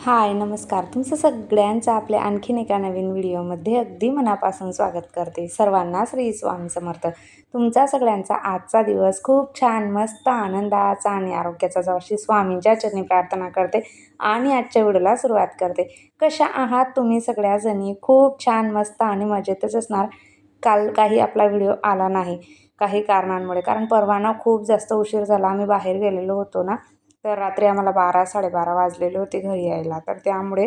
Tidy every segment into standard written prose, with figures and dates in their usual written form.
हाय, नमस्कार. तुमचं सगळ्यांचं आपल्या आणखीन एका नवीन व्हिडिओमध्ये अगदी मनापासून स्वागत करते. सर्वांना श्री स्वामी समर्थ. तुमचा सगळ्यांचा आजचा दिवस खूप छान, मस्त, आनंदाचा आणि आरोग्याचा जावो अशी स्वामींच्या चरणी प्रार्थना करते आणि आजच्या व्हिडिओला सुरुवात करते. कशा आहात तुम्ही सगळ्याजणी? खूप छान, मस्त आणि मजेतच असणार. काल काही आपला व्हिडिओ आला नाही काही कारणांमुळे, कारण परवा ना खूप जास्त उशीर झाला. आम्ही बाहेर गेलेलो होतो ना, तर रात्री आम्हाला 12-12:30 वाजलेले होते घरी यायला. तर त्यामुळे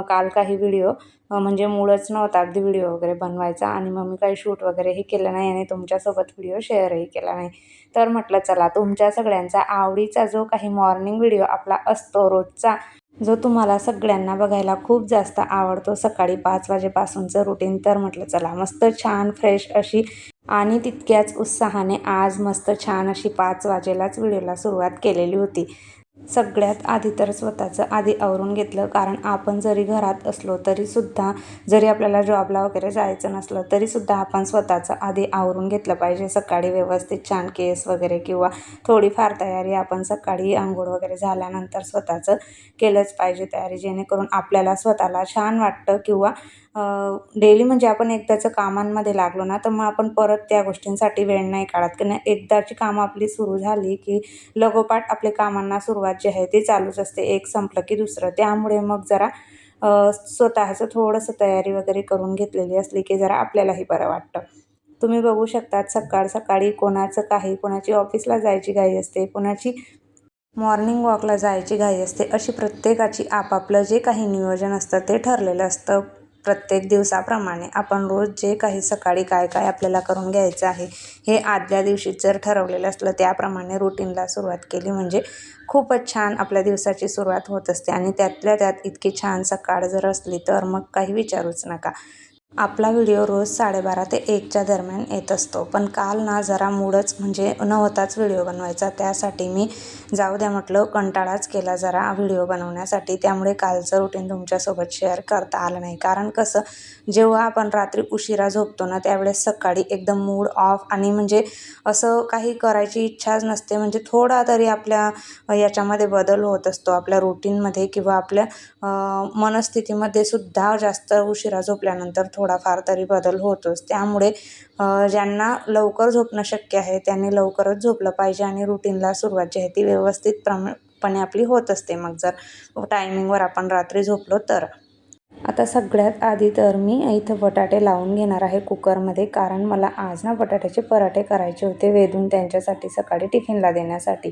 काल काही व्हिडिओ म्हणजे मूडच नव्हता अगदी व्हिडिओ वगैरे बनवायचा, आणि मग मी काही शूट वगैरेही केलं नाही आणि तुमच्यासोबत व्हिडिओ शेअरही केला नाही. तर म्हटलं चला तुमच्या सगळ्यांचा आवडीचा जो काही मॉर्निंग व्हिडिओ आपला असतो रोजचा, जो तुम्हाला सगळ्यांना बघायला खूप जास्त आवडतो, सकाळी 5 वाजेपासूनचं रुटीन, तर म्हटलं चला मस्त छान फ्रेश अशी आणि तितक्याच उत्साहाने आज मस्त छान अशी 5 वाजेलाच व्हिडिओला सुरुवात केलेली होती. सगळ्यात आधी तर स्वतःचं आधी आवरून घेतलं, कारण आपण जरी घरात असलो तरीसुद्धा, जरी आपल्याला जॉबला वगैरे जायचं नसलं तरीसुद्धा आपण स्वतःचं आधी आवरून घेतलं पाहिजे. सकाळी व्यवस्थित छान केस वगैरे किंवा थोडीफार तयारी आपण सकाळी अंघोळ वगैरे झाल्यानंतर स्वतःचं केलंच पाहिजे तयारी, जेणेकरून आपल्याला स्वतःला छान वाटतं. किंवा डेली म्हणजे आपण एकदाचं कामांमध्ये लागलो ना, तर मग आपण परत त्या गोष्टींसाठी वेळ नाही काढत, की एकदाची कामं आपली सुरू झाली की लगोपाठ आपल्या कामांना सुरुवात जी आहे ती चालूच असते, एक संपलं की दुसरं. त्यामुळे मग जरा स्वतःचं थोडंसं तयारी वगैरे करून घेतलेली असली की जरा आपल्यालाही बरं वाटतं. तुम्ही बघू शकतात सकाळ सकाळी कोणाचं काही, कोणाची ऑफिसला जायची घाई असते, कोणाची मॉर्निंग वॉकला जायची घाई असते. अशी प्रत्येकाची आपापलं जे काही नियोजन असतं ते ठरलेलं असतं. प्रत्येक दिवसाप्रमाणे आपण रोज जे काही सकाळी काय काय आपल्याला करून घ्यायचं आहे हे आदल्या दिवशीच जर ठरवलेलं असलं, त्याप्रमाणे रुटीनला सुरुवात केली म्हणजे खूपच छान आपल्या दिवसाची सुरुवात होत असते. आणि त्यातल्या त्यात इतकी छान सकाळ जर असली तर मग काही विचारूच नका. आपला व्हिडिओ रोज 12:30 ते 1च्या दरम्यान येत असतो, पण काल ना जरा मूडच म्हणजे नव्हताच व्हिडिओ बनवायचा. त्यासाठी मी जाऊ द्या म्हटलं, कंटाळाच केला जरा व्हिडिओ बनवण्यासाठी. त्यामुळे कालचं रुटीन तुमच्यासोबत शेअर करता आलं नाही. कारण कसं, जेव्हा आपण रात्री उशिरा झोपतो ना, त्यावेळेस सकाळी एकदम मूड ऑफ आणि म्हणजे असं काही करायची इच्छाच नसते. म्हणजे थोडा तरी आपल्या याच्यामध्ये बदल होत असतो, आपल्या रुटीनमध्ये किंवा आपल्या मनस्थितीमध्ये सुद्धा जास्त उशिरा झोपल्यानंतर थोडाफार तरी बदल होतोच. त्यामुळे ज्यांना लवकर झोपणं शक्य आहे त्यांनी लवकरच झोपलं पाहिजे आणि रुटीनला सुरुवात जी आहे ती व्यवस्थित पणे आपली होत असते, मग जर टायमिंगवर आपण रात्री झोपलो तर. आता सगळ्यात आधी तर मी इथं बटाटे लावून घेणार आहे कुकरमध्ये, कारण मला आज ना बटाट्याचे पराठे करायचे होते वेदून त्यांच्यासाठी सकाळी टिफिनला देण्यासाठी.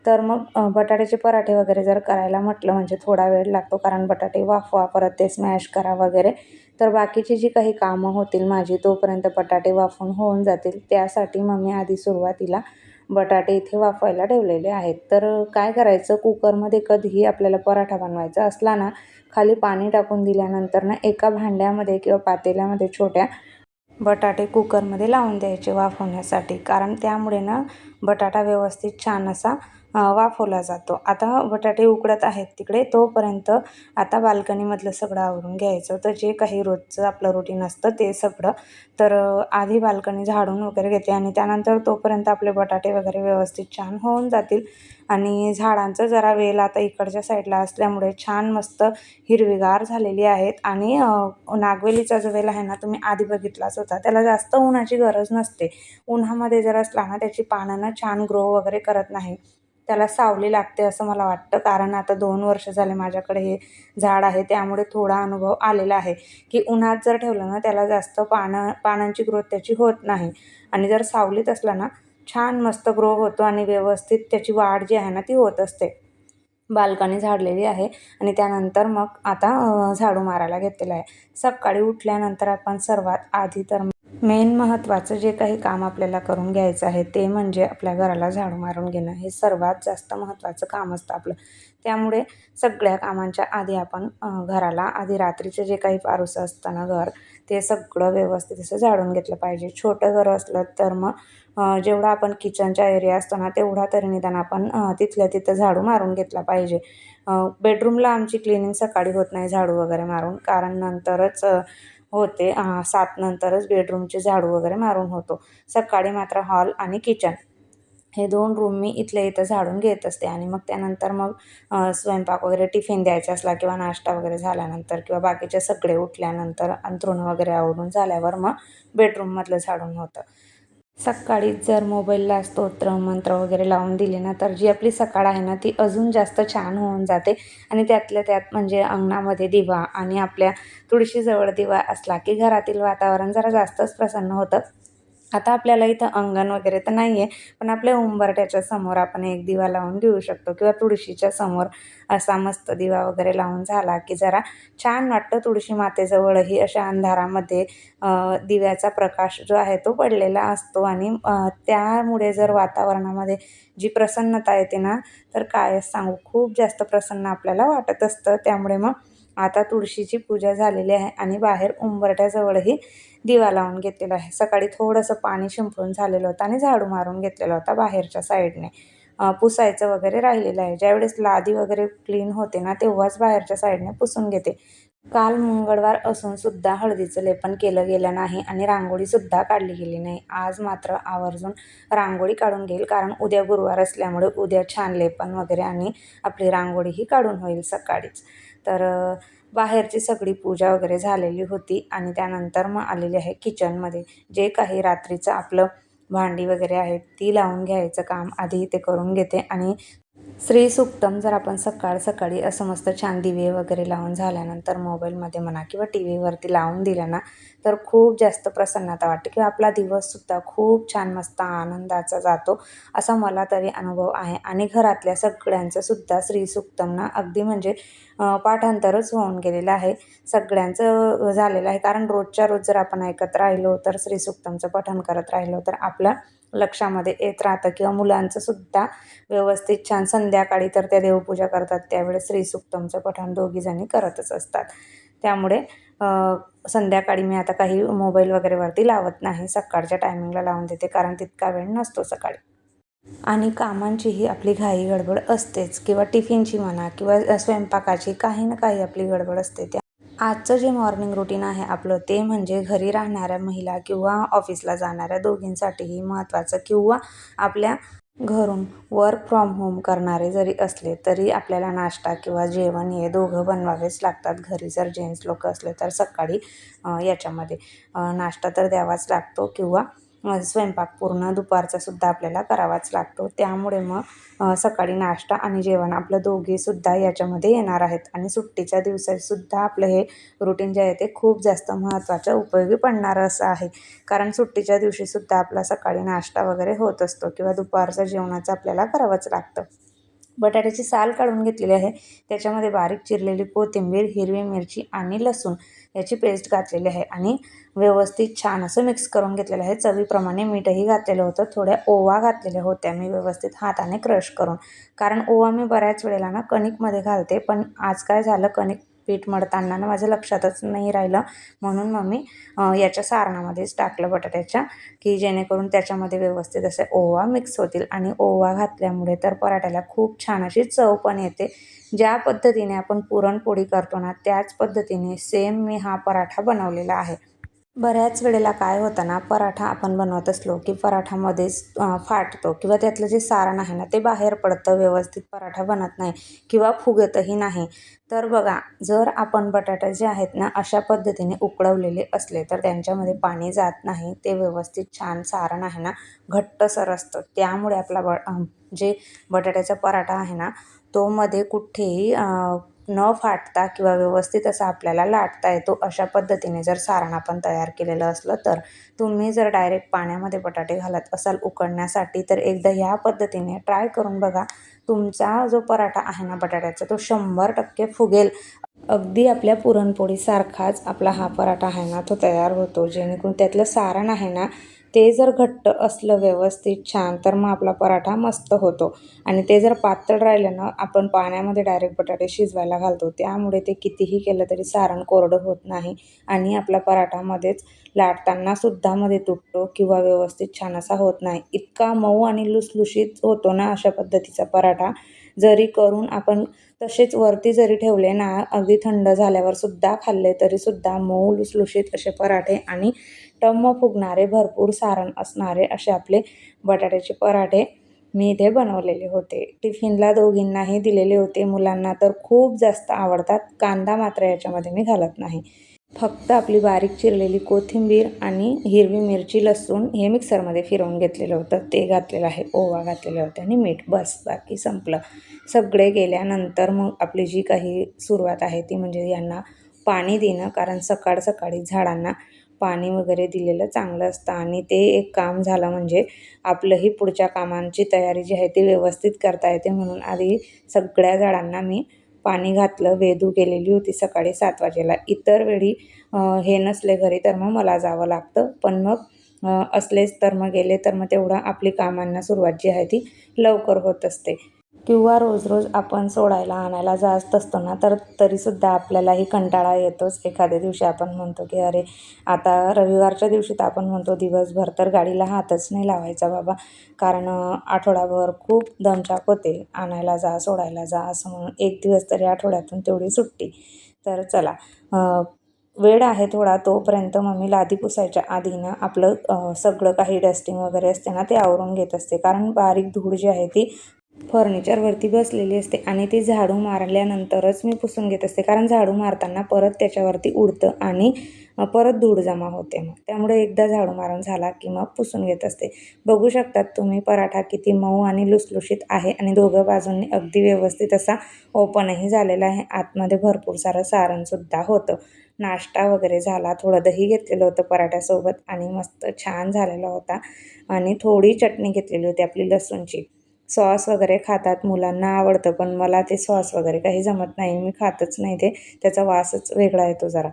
तर मग बटाट्याचे पराठे वगैरे जर करायला म्हटलं म्हणजे थोडा वेळ लागतो, कारण बटाटे वाफवा, परत ते स्मॅश करा वगैरे. तर बाकीची जी काही कामं होतील माझी तोपर्यंत बटाटे वाफून होऊन जातील. त्यासाठी मग मी आधी सुरुवातीला बटाटे इथे वाफवायला ठेवलेले आहेत. तर काय करायचं, कुकरमध्ये कधीही आपल्याला पराठा बनवायचा असला ना, खाली पाणी टाकून दिल्यानंतर ना एका भांड्यामध्ये किंवा पातेल्यामध्ये छोट्या बटाटे कुकरमध्ये लावून द्यायचे वाफवण्यासाठी, कारण त्यामुळे ना बटाटा व्यवस्थित छान असा वाफवला जातो. आता बटाटे उकडत आहेत तिकडे, तोपर्यंत आता बाल्कनीमधलं सगळं आवरून घ्यायचं. तर जे काही रोजचं आपलं रुटीन असतं ते सगळं, तर आधी बाल्कनी झाडून वगैरे घेते आणि त्यानंतर तोपर्यंत आपले बटाटे वगैरे व्यवस्थित छान होऊन जातील. आणि झाडांचं जरा वेल आता इकडच्या साईडला असल्यामुळे छान मस्त हिरवीगार झालेली आहेत. आणि नागवेलीचा जो वेल आहे ना, तुम्ही आधी बघितलाच होता, त्याला जास्त उन्हाची गरज नसते. उन्हामध्ये जर असला ना त्याची पानं छान ग्रो वगैरे करत नाही, त्याला सावली लागते असं मला वाटतं. कारण आता 2 वर्ष झाले माझ्याकडे हे झाड आहे, त्यामुळे थोडा अनुभव आलेला आहे की उन्हात जर ठेवलं ना त्याला जास्त पानांची ग्रोथ त्याची होत नाही, आणि जर सावलीत असला ना छान मस्त ग्रो होतो आणि व्यवस्थित त्याची वाढ जी आहे ना ती होत असते. बाल्कनी झाडलेली आहे आणि त्यानंतर मग आता झाडू मारायला घेतलेलं आहे. सकाळी उठल्यानंतर आपण सर्वात आधी तर मेन महत्त्वाचं जे काही काम आपल्याला करून घ्यायचं आहे ते म्हणजे आपल्या घराला झाडू मारून घेणं. हे सर्वात जास्त महत्त्वाचं काम असतं आपलं. त्यामुळे सगळ्या कामांच्या आधी आपण घराला आधी रात्रीचं जे काही पारुसं असतं ना घर, ते सगळं व्यवस्थित असं झाडून घेतलं पाहिजे. छोटं घर असलं तर मग जेवढा आपण किचनचा एरिया असतो ना तेवढा तरी निदान आपण तिथल्या तिथं झाडू मारून घेतला पाहिजे. बेडरूमला आमची क्लिनिंग सकाळी होत नाही झाडू वगैरे मारून, कारण नंतरच होते 7 नंतरच बेडरूमचे झाडू वगैरे मारून होतो. सकाळी मात्र हॉल आणि किचन हे 2 रूम मी इथल्या इथं झाडून घेत असते आणि मग त्यानंतर मग स्वयंपाक वगैरे टिफिन द्यायचा असला किंवा नाश्ता वगैरे झाल्यानंतर किंवा बाकीचे सगळे उठल्यानंतर अंथरुण वगैरे आवरून झाल्यावर मग बेडरूममधलं झाडून होतं. सकाळीच जर मोबाईलला स्तोत्र मंत्र वगैरे लावून दिले ना, तर जी आपली सकाळ आहे ना ती अजून जास्त छान होऊन जाते आणि त्यातल्या त्यात म्हणजे अंगणामध्ये दिवा आणि आपल्या तुळशीजवळ दिवा असला की घरातील वातावरण जरा जास्तच प्रसन्न होतं. आता आपल्याला इथं अंगण वगैरे तर नाही आहे, पण आपल्या उंबरठ्याच्या समोर आपण एक दिवा लावून घेऊ शकतो किंवा तुळशीच्या समोर असा मस्त दिवा वगैरे लावून झाला की जरा छान वाटतं. तुळशी मातेजवळही अशा अंधारामध्ये दिव्याचा प्रकाश जो आहे तो पडलेला असतो आणि त्यामुळे जर वातावरणामध्ये जी प्रसन्नता येते ना, तर काय सांगू, खूप जास्त प्रसन्न आपल्याला वाटत असतं. त्यामुळे मग आता तुळशीची पूजा झालेली आहे आणि बाहेर उंबरठ्याजवळही दिवा लावून घेतलेला आहे. सकाळी थोडंसं पाणी शिंपडून झालेलं होतं आणि झाडू मारून घेतलेला होता बाहेरच्या साईडने. पुसायचं वगैरे राहिलेलं आहे. ज्यावेळेस लादी वगैरे क्लीन होते ना, तेव्हाच बाहेरच्या साईडने पुसून घेते. काल मंगळवार असून सुद्धा हळदीचं लेपन केलं गेलं नाही आणि रांगोळीसुद्धा काढली गेली नाही. आज मात्र आवर्जून रांगोळी काढून घेईल, कारण उद्या गुरुवार असल्यामुळे उद्या छान लेपन वगैरे आणि आपली रांगोळीही काढून होईल सकाळीच. तर बाहेरची सगळी पूजा वगैरे झालेली होती आणि त्यानंतर मग आलेली आहे किचनमध्ये. जे काही रात्रीचं आपलं भांडी वगैरे आहेत ती लावून घ्यायचं काम आधी ते करून घेते आणि श्री सुक्तम जर आपण सकाळी असं मस्त छान दिवे वगैरे लावून झाल्यानंतर मोबाईलमध्ये म्हणा किंवा टी व्हीवरती लावून दिलं ना, तर खूप जास्त प्रसन्नता वाटते किंवा आपला दिवससुद्धा खूप छान मस्त आनंदाचा जातो, असा मला तरी अनुभव आहे. आणि घरातल्या सगळ्यांचं सुद्धा श्री सुक्तम ना अगदी म्हणजे पाठांतरच होऊन गेलेलं आहे. सगळ्यांचं झालेलं आहे, कारण रोजच्या रोज जर आपण ऐकत राहिलो तर श्री सुक्तमचं पठण करत राहिलो तर आपल्या लक्षामध्ये येत राहतं किंवा मुलांचं सुद्धा व्यवस्थित छान. संध्याकाळी तर त्या देवपूजा करतात त्यावेळेस श्रीसुक्तमचं पठण दोघीजणी करतच असतात. त्यामुळे संध्याकाळी मी आता काही मोबाईल वगैरेवरती लावत नाही. सकाळच्या टायमिंगला लावून देते, कारण तितका वेळ नसतो सकाळी. आणि कामांचीही आपली घाई गडबड असतेच किंवा टिफिनची म्हणा किंवा स्वयंपाकाची काही ना काही आपली गडबड असते. आजचं जे मॉर्निंग रुटीन आहे आपलं ते म्हणजे घरी राहणाऱ्या महिला किंवा ऑफिसला जाणाऱ्या दोघींसाठीही महत्त्वाचं किंवा आपल्या घरून वर्क फ्रॉम होम करणारे जरी असले तरी आपल्याला नाश्ता किंवा जेवण हे दोघं बनवावेच लागतात. घरी जर जेंट्स लोक असले तर सकाळी याच्यामध्ये नाश्ता तर द्यावाच लागतो किंवा स्वयंपाक पूर्ण दुपारचा सुद्धा आपल्याला करावाच लागतो. त्यामुळे मग सकाळी नाश्ता आणि जेवण आपलं दोघेसुद्धा याच्यामध्ये येणार आहेत आणि सुट्टीच्या दिवसातसुद्धा आपलं हे रुटीन जे आहे ते खूप जास्त महत्त्वाचं उपयोगी पडणारं असं आहे. कारण सुट्टीच्या दिवशीसुद्धा आपला सकाळी नाश्ता वगैरे होत असतो किंवा दुपारचं जेवणाचं आपल्याला करावंच लागतं. बटाट्याची साल काढून घेतलेली आहे. त्याच्यामध्ये बारीक चिरलेली कोथिंबीर, हिरवी मिरची आणि लसूण याची पेस्ट घातलेली आहे आणि व्यवस्थित छान असं मिक्स करून घेतलेलं आहे. चवीप्रमाणे मीठही घातलेलं होतं. थोड्या ओवा घातलेल्या होत्या मी व्यवस्थित हाताने क्रश करून. कारण ओवा मी बऱ्याच वेळेला ना कणिकमध्ये घालते, पण आज काय झालं, कणिक पीठ मळताना ना माझ्या लक्षातच नाही राहिलं, म्हणून मग मी याच्या सारणामध्येच टाकलं बटाट्याच्या, की जेणेकरून त्याच्यामध्ये व्यवस्थित असे ओवा मिक्स होतील. आणि ओवा घातल्यामुळे तर पराठ्याला खूप छान अशी चव पण येते. ज्या पद्धतीने आपण पुरणपोळी करतो ना त्याच पद्धतीने सेम मी हा पराठा बनवलेला आहे. बऱ्याच वेळेला काय होतं ना, पराठा आपण बनवत असलो की पराठामध्येच फाटतो किंवा त्यातलं जे सारण आहे ना ते बाहेर पडतं, व्यवस्थित पराठा बनत नाही किंवा फुगतही नाही. तर बघा, जर आपण बटाटे जे आहेत ना अशा पद्धतीने उकळवलेले असले तर त्यांच्यामध्ये पाणी जात नाही, ते व्यवस्थित छान सारण आहे ना घट्टसर असतं. त्यामुळे आपला जे बटाट्याचा पराठा आहे ना तो मध्ये कुठेही न फाटता किंवा व्यवस्थित असा आपल्याला लाटता येतो. अशा पद्धतीने जर सारण आपण तयार केलेलं असलं तर. तुम्ही जर डायरेक्ट पाण्यामध्ये बटाटे घालत असाल उकडण्यासाठी तर एकदा ह्या पद्धतीने ट्राय करून बघा. तुमचा जो पराठा आहे ना बटाट्याचा तो 100% फुगेल. अगदी आपल्या पुरणपोळीसारखाच आपला हा पराठा आहे ना तो तयार होतो. जेणेकरून त्यातलं सारण आहे ना ते जर घट्ट असलं व्यवस्थित छान तर मग आपला पराठा मस्त होतो. आणि ते जर पातळ राहिलं ना, आपण पाण्यामध्ये डायरेक्ट बटाटे शिजवायला घालतो त्यामुळे ते कितीही केलं तरी सारण कोरडं होत नाही आणि आपला पराठामध्येच लाटताना सुद्धा मध्ये तुटतो किंवा व्यवस्थित छान असा होत नाही. इतका मऊ आणि लुसलुशीत होतो ना अशा पद्धतीचा पराठा. जरी करून आपण तसेच वरती जरी ठेवले ना, अगदी थंड झाल्यावर सुद्धा खाल्ले तरी सुद्धा मऊ लुसलुशीत असे पराठे आणि टम्म फुगणारे भरपूर सारण असणारे असे आपले बटाट्याचे पराठे मी इथे बनवलेले होते. टिफिनला दोघींनाही दिलेले होते. मुलांना तर खूप जास्त आवडतात. कांदा मात्र याच्यामध्ये मी घालत नाही. फक्त आपली बारीक चिरलेली कोथिंबीर आणि हिरवी मिरची, लसूण हे मिक्सरमध्ये फिरवून घेतलेलं होतं, ते घातलेलं आहे. ओवा घातलेले होते आणि मीठ, बस बाकी संपलं. सगळे गेल्यानंतर मग आपली जी काही सुरुवात आहे ती म्हणजे यांना पाणी देणं, कारण सकाळ सकाळी झाडांना पाणी वगैरे दिलेलं चांगलं असतं आणि ते एक काम झालं म्हणजे आपलंही पुढच्या कामांची तयारी जी आहे ती व्यवस्थित करता येते. म्हणून आधी सगळ्या झाडांना मी पाणी घातलं. वेदू गेलेली होती सकाळी 7 वाजेला. इतर वेळी हे नसले घरी तर मग मला जावं लागतं. पण मग असलेच तर मग गेले तर मग तेवढं आपली कामांना सुरुवात जी आहे ती लवकर होत असते. किंवा रोज रोज आपण सोडायला आणायला जात असतो ना, तर तरीसुद्धा आपल्यालाही कंटाळा येतोच. एखाद्या दिवशी आपण म्हणतो की अरे आता रविवारच्या दिवशी तर आपण म्हणतो दिवसभर तर गाडीला हातच नाही लावायचा बाबा, कारण आठवडाभर खूप दमछाक होते. आणायला जा, सोडायला जा असं म्हणून एक दिवस तरी आठवड्यातून तेवढी सुट्टी. तर चला, वेळ आहे थोडा, तोपर्यंत मग मी लादी पुसायच्या आधी ना आपलं सगळं काही डस्टिंग वगैरे असते ना ते आवरून घेत असते. कारण बारीक धूळ जी आहे ती फर्निचरवरती बसलेली असते आणि ती झाडू मारल्यानंतरच मी पुसून घेत असते. कारण झाडू मारताना परत त्याच्यावरती उडतं आणि परत धूळ जमा होते. मग त्यामुळे एकदा झाडू मारून झाला की मग पुसून घेत असते. बघू शकतात तुम्ही पराठा किती मऊ आणि लुसलुशीत आहे आणि दोघं बाजूंनी अगदी व्यवस्थित असा ओपनही झालेला आहे. आतमध्ये भरपूर सारं सारणसुद्धा होतं. नाश्ता वगैरे झाला. थोडं दही घेतलेलं होतं पराठ्यासोबत आणि मस्त छान झालेला होता आणि थोडी चटणी घेतलेली होती आपली लसूणची. सॉस वगैरे खातात, मुलांना आवडतं, पण मला ते सॉस वगैरे काही जमत नाही. मी खातच नाही ते. त्याचा वासच वेगळा येतो जरा.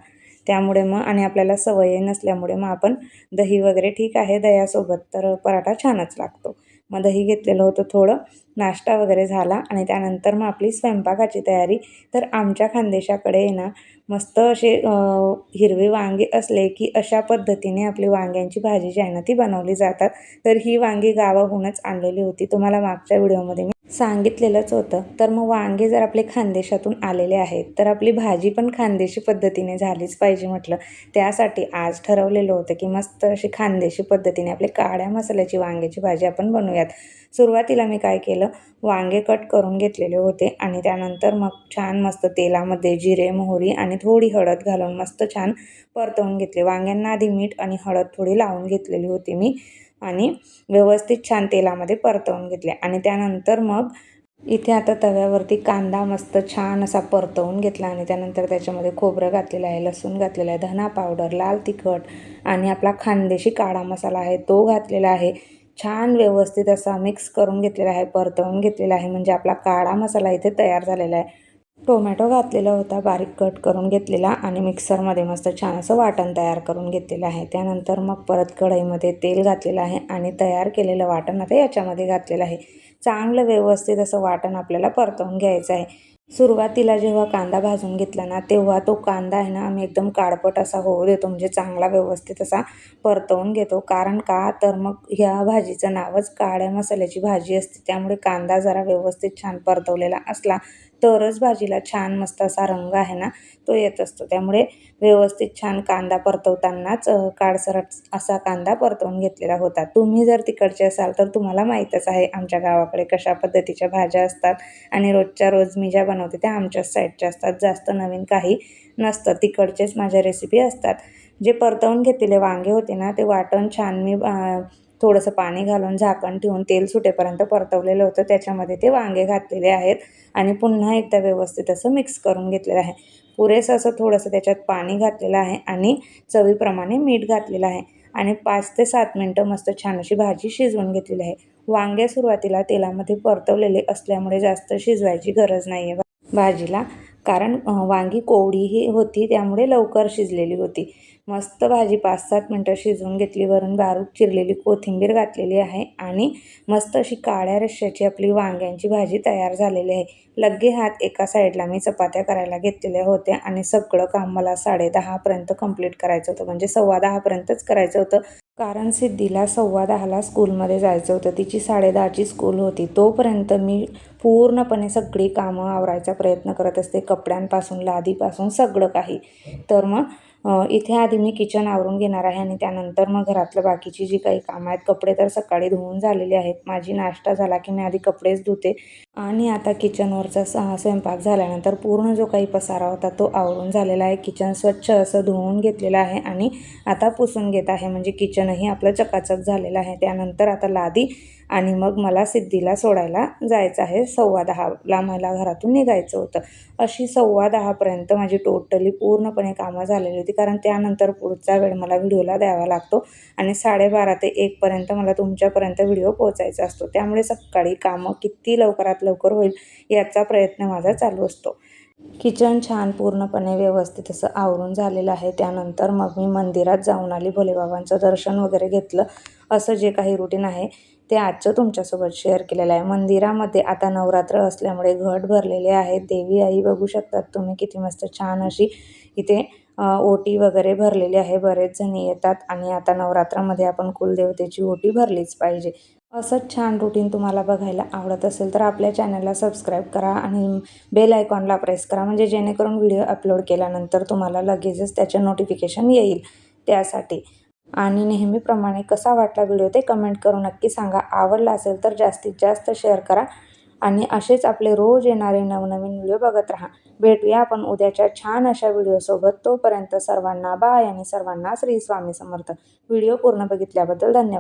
त्यामुळे मग आणि आपल्याला सवयही नसल्यामुळे मग आपण दही वगैरे ठीक आहे, दह्यासोबत तर पराठा छानच लागतो. मग दही घेतलेलं होतं थोडं. नाश्ता वगैरे झाला आणि त्यानंतर मग आपली स्वयंपाकाची तयारी. तर आमच्या खानदेशाकडे ना मस्त असे हिरवे वांगे असले की अशा पद्धतीने आपली वांग्यांची भाजी जी आहे ना ती बनवली जातात. तर ही वांगी गावाहूनच आणलेली होती. तुम्हाला मागच्या व्हिडिओमध्ये मी सांगितलेलंच होतं. तर मग वांगे जर आपले खानदेशातून आलेले आहेत तर आपली भाजी पण खानदेशी पद्धतीने झालीच पाहिजे म्हटलं. त्यासाठी आज ठरवलेलं होतं की मस्त अशी खानदेशी पद्धतीने आपली काळ्या मसाल्याची वांग्याची भाजी आपण बनवूयात. सुरुवातीला मी काय केलं, वांगे कट करून घेतलेले होते आणि त्यानंतर मग छान मस्त तेलामध्ये जिरे, मोहरी आणि थोडी हळद घालून मस्त छान परतवून घेतले. वांग्यांना आधी मीठ आणि हळद थोडी लावून घेतलेली होती मी आणि व्यवस्थित छान तेलामध्ये परतवून घेतले आणि त्यानंतर मग इथे आता तव्यावरती कांदा मस्त छान असा परतवून घेतला आणि त्यानंतर त्याच्यामध्ये खोबरं घातलेलं आहे, लसूण घातलेलं आहे, धना पावडर, लाल तिखट आणि आपला खानदेशी काळा मसाला आहे तो घातलेला आहे. छान व्यवस्थित असा मिक्स करून घेतलेला आहे, परतवून घेतलेला आहे. म्हणजे आपला काळा मसाला इथे तयार झालेला आहे. टोमॅटो घातलेला होता बारीक कट करून घेतलेला आणि मिक्सरमध्ये मस्त छान असं वाटण तयार करून घेतलेलं आहे. त्यानंतर मग परत कढईमध्ये तेल घातलेलं आहे आणि तयार केलेलं वाटण आता याच्यामध्ये घातलेलं आहे. चांगलं व्यवस्थित असं वाटण आपल्याला परतवून घ्यायचं आहे. सुरुवातीला जेव्हा कांदा भाजून घेतला ना तेव्हा तो कांदा आहे ना आम्ही एकदम काळपट असा होऊ देतो, म्हणजे चांगला व्यवस्थित असा परतवून घेतो. कारण का तर मग ह्या भाजीचं नावच काळ्या मसाल्याची भाजी असते. त्यामुळे कांदा जरा व्यवस्थित छान परतवलेला असला तरच भाजीला छान मस्त असा रंग आहे ना तो येत असतो. त्यामुळे व्यवस्थित छान कांदा परतवतानाच काळसरट असा कांदा परतवून घेतलेला होता. तुम्ही जर तिकडचे असाल तर तुम्हाला माहीतच आहे आमच्या गावाकडे कशा पद्धतीच्या भाज्या असतात आणि रोजच्या रोज मी ज्या बनवते त्या आमच्याच साईडच्या असतात. जास्त नवीन काही नसतं. तिकडचेच माझ्या रेसिपी असतात. जे परतवून घेतलेले वांगे होते ना ते वाटण छान मी थोडंसं पाणी घालून झाकण ठेवून तेल सुटेपर्यंत परतवलेलं होतं. त्याच्यामध्ये ते वांगे घातलेले आहेत आणि पुन्हा एकदा व्यवस्थित असं मिक्स करून घेतलेलं आहे. पुरेसं असं थोडंसं त्याच्यात पाणी घातलेलं आहे आणि चवीप्रमाणे मीठ घातलेलं आहे आणि 5 ते 7 मिनटं मस्त छान अशी भाजी शिजवून घेतलेली आहे. वांगे सुरुवातीला तेलामध्ये परतवलेले असल्यामुळे जास्त शिजवायची गरज नाही आहे भाजीला, कारण वांगी कोवडीही होती त्यामुळे लवकर शिजलेली होती. मस्त भाजी 5-7 मिनटं शिजवून घेतली. वरून बारीक चिरलेली कोथिंबीर घातलेली आहे आणि मस्त अशी काळ्या रश्श्याची आपली वांग्यांची भाजी तयार झालेली आहे. लगे हात एका साईडला मी चपात्या करायला घेतलेल्या होत्या आणि सगळं काम मला 10:30 पर्यंत कंप्लीट करायचं होतं, म्हणजे 10:15 पर्यंतच करायचं होतं. कारण सिद्धीला 10:15ला स्कूलमध्ये जायचं होतं. तिची 10:30ची स्कूल होती. तोपर्यंत मी पूर्णपणे सगळी कामं आवरायचा प्रयत्न करत असते, कपड्यांपासून लादीपासून सगळं काही. तर मग इथे आधी मी किचन आवरून घेणार आहे आणि त्यानंतर मग घरातलं बाकीची जी काही कामं आहेत, कपडे तर सकाळी धुवून झालेले आहेत. माझी नाश्ता झाला की मी आधी कपडेच धुते आणि आता किचनवरचा स्वयंपाक झाल्यानंतर पूर्ण जो काही पसारा होता तो आवरून झालेला आहे. किचन स्वच्छ असं धुवून घेतलेलं आहे आणि आता पुसून घेत आहे, म्हणजे किचनही आपलं चकाचक झालेलं आहे. त्यानंतर आता लादी आणि मग मला सिद्धीला सोडायला जायचं आहे. 10:15ला मला घरातून निघायचं होतं. अशी 10:15पर्यंत माझी टोटली पूर्णपणे कामं झालेली होती, कारण त्यानंतर पुढचा वेळ मला व्हिडिओला द्यावा लागतो आणि 12:30 ते 1पर्यंत मला तुमच्यापर्यंत व्हिडिओ पोहोचायचा असतो. त्यामुळे सकाळी कामं किती लवकरात लवकर होईल याचा प्रयत्न माझा चालू असतो. किचन छान पूर्णपणे व्यवस्थित असं आवरून झालेलं आहे. त्यानंतर मग मी मंदिरात जाऊन आली, भोलेबाबांचं दर्शन वगैरे घेतलं. असं जे काही रुटीन आहे ते आजचं तुमच्यासोबत शेअर केलेलं आहे. मंदिरामध्ये आता नवरात्र असल्यामुळे घट भरलेले आहेत. देवी आई बघू शकतात तुम्ही किती मस्त छान अशी इथे ओटी वगैरे भरलेली आहे. बरेच जण येतात आणि आता नवरात्रामध्ये आपण कुलदेवतेची ओटी भरलीच पाहिजे. असंच छान रुटीन तुम्हाला बघायला आवडत असेल तर आपल्या चॅनलला सबस्क्राईब करा आणि बेल आयकॉनला प्रेस करा, म्हणजे जेणेकरून व्हिडिओ अपलोड केल्यानंतर तुम्हाला लगेचच त्याचे नोटिफिकेशन येईल त्यासाठी. आणि नेहमीप्रमाणे कसा वाटला व्हिडिओ ते कमेंट करून नक्की सांगा. आवडला असेल तर जास्तीत जास्त शेअर करा आणि असेच आपले रोज येणारे नवनवीन व्हिडिओ बघत राहा. भेटूया आपण उद्याच्या छान अशा व्हिडिओसोबत. तोपर्यंत सर्वांना बाय आणि सर्वांना श्री स्वामी समर्थ. व्हिडिओ पूर्ण बघितल्याबद्दल धन्यवाद.